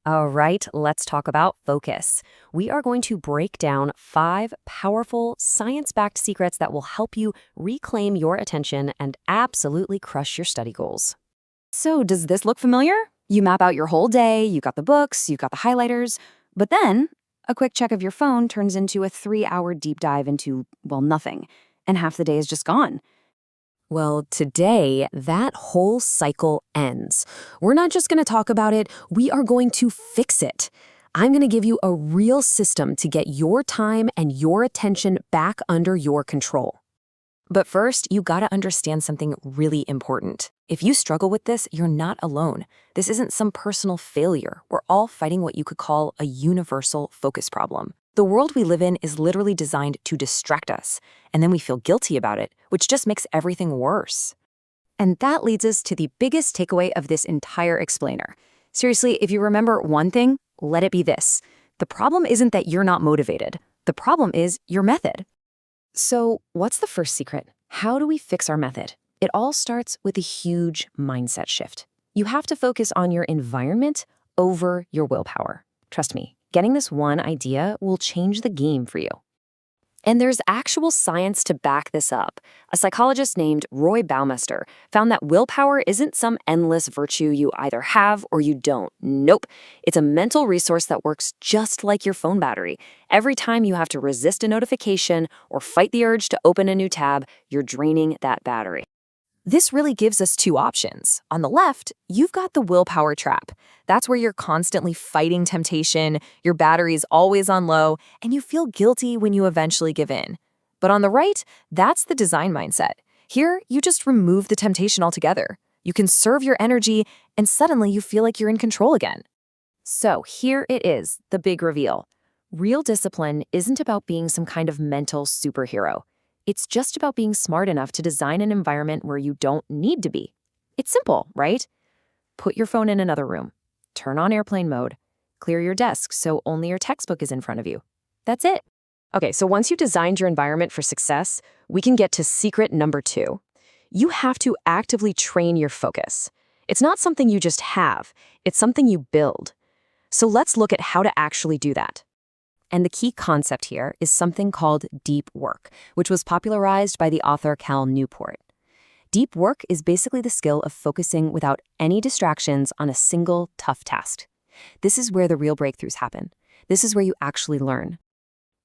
All right, let's talk about focus. We are going to break down 5 powerful, science-backed secrets that will help you reclaim your attention and absolutely crush your study goals. So, does this look familiar? You map out your whole day, you got the books, you got the highlighters, but then a quick check of your phone turns into a 3-hour deep dive into, well, nothing, and half the day is just gone. Well, today, that whole cycle ends. We're not just going to talk about it, we are going to fix it. I'm going to give you a real system to get your time and your attention back under your control. But first, you got to understand something really important. If you struggle with this, you're not alone. This isn't some personal failure. We're all fighting what you could call a universal focus problem. The world we live in is literally designed to distract us, and then we feel guilty about it, which just makes everything worse. And that leads us to the biggest takeaway of this entire explainer. Seriously, if you remember one thing, let it be this. The problem isn't that you're not motivated. The problem is your method. So, what's the first secret? How do we fix our method? It all starts with a huge mindset shift. You have to focus on your environment over your willpower. Trust me, getting this one idea will change the game for you. And there's actual science to back this up. A psychologist named Roy Baumeister found that willpower isn't some endless virtue you either have or you don't. Nope. It's a mental resource that works just like your phone battery. Every time you have to resist a notification or fight the urge to open a new tab, you're draining that battery. This really gives us 2 options. On the left, you've got the willpower trap. That's where you're constantly fighting temptation, your battery's always on low, and you feel guilty when you eventually give in. But on the right, that's the design mindset. Here, you just remove the temptation altogether. You conserve your energy, and suddenly you feel like you're in control again. So here it is, the big reveal. Real discipline isn't about being some kind of mental superhero. It's just about being smart enough to design an environment where you don't need to be. It's simple, right? Put your phone in another room. Turn on airplane mode. Clear your desk so only your textbook is in front of you. That's it. Okay, so once you've designed your environment for success, we can get to secret number 2. You have to actively train your focus. It's not something you just have. It's something you build. So let's look at how to actually do that. And the key concept here is something called deep work, which was popularized by the author Cal Newport. Deep work is basically the skill of focusing without any distractions on a single tough task. This is where the real breakthroughs happen. This is where you actually learn.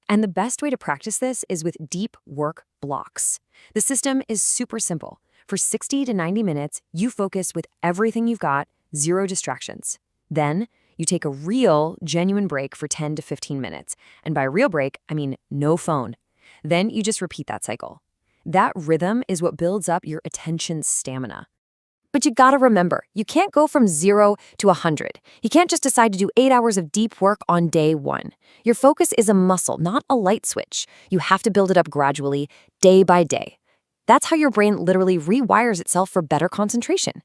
And the best way to practice this is with deep work blocks. The system is super simple. For 60 to 90 minutes, you focus with everything you've got, 0 distractions. Then, you take a real, genuine break for 10 to 15 minutes. And by real break, I mean no phone. Then you just repeat that cycle. That rhythm is what builds up your attention stamina. But you gotta remember, you can't go from 0 to 100. You can't just decide to do 8 hours of deep work on day 1. Your focus is a muscle, not a light switch. You have to build it up gradually, day by day. That's how your brain literally rewires itself for better concentration.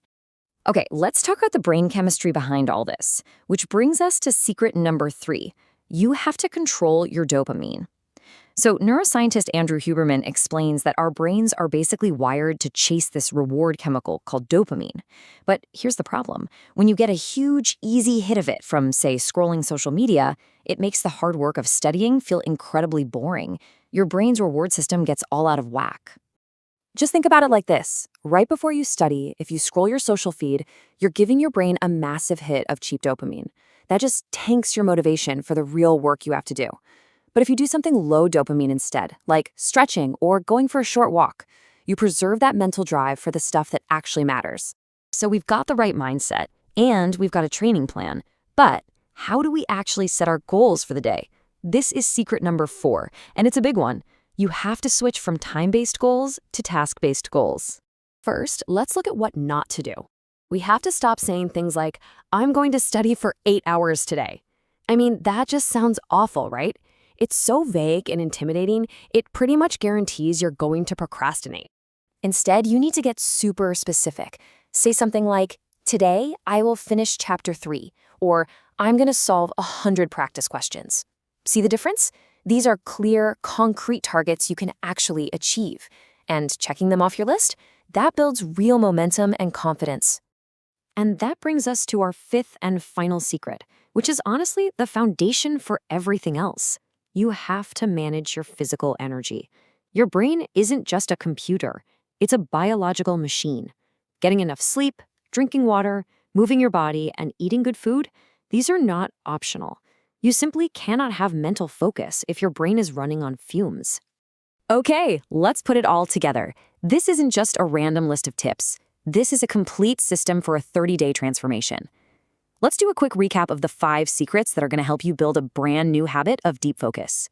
Okay, let's talk about the brain chemistry behind all this, which brings us to secret number 3. You have to control your dopamine. So neuroscientist Andrew Huberman explains that our brains are basically wired to chase this reward chemical called dopamine. But here's the problem. When you get a huge, easy hit of it from, say, scrolling social media, it makes the hard work of studying feel incredibly boring. Your brain's reward system gets all out of whack. Just think about it like this. Right before you study, if you scroll your social feed, you're giving your brain a massive hit of cheap dopamine. That just tanks your motivation for the real work you have to do. But if you do something low dopamine instead, like stretching or going for a short walk, you preserve that mental drive for the stuff that actually matters. So we've got the right mindset, and we've got a training plan. But how do we actually set our goals for the day? This is secret number 4, and it's a big one. You have to switch from time-based goals to task-based goals. First, let's look at what not to do. We have to stop saying things like, I'm going to study for 8 hours today. I mean, that just sounds awful, right? It's so vague and intimidating, it pretty much guarantees you're going to procrastinate. Instead, you need to get super specific. Say something like, today I will finish chapter 3, or I'm going to solve 100 practice questions. See the difference? These are clear, concrete targets you can actually achieve. And checking them off your list, that builds real momentum and confidence. And that brings us to our 5th and final secret. which is honestly the foundation for everything else. You have to manage your physical energy. Your brain isn't just a computer, it's a biological machine. Getting enough sleep, drinking water, moving your body, and eating good food, these are not optional. You simply cannot have mental focus if your brain is running on fumes. Okay, let's put it all together. This isn't just a random list of tips. This is a complete system for a 30-day transformation. Let's do a quick recap of the 5 secrets that are going to help you build a brand new habit of deep focus.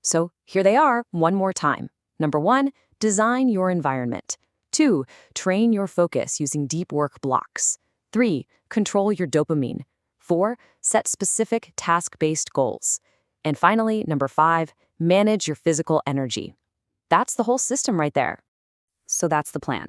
So here they are one more time. Number 1, design your environment. 2, train your focus using deep work blocks. 3, control your dopamine. 4, set specific task-based goals. And finally, number 5, manage your physical energy. That's the whole system right there. So that's the plan.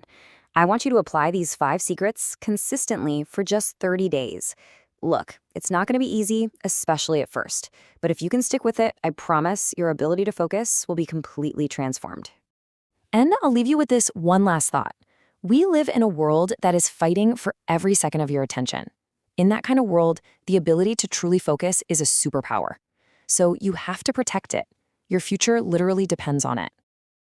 I want you to apply these 5 secrets consistently for just 30 days. Look, it's not going to be easy, especially at first. But if you can stick with it, I promise your ability to focus will be completely transformed. And I'll leave you with this one last thought. We live in a world that is fighting for every second of your attention. In that kind of world, the ability to truly focus is a superpower. So you have to protect it. Your future literally depends on it.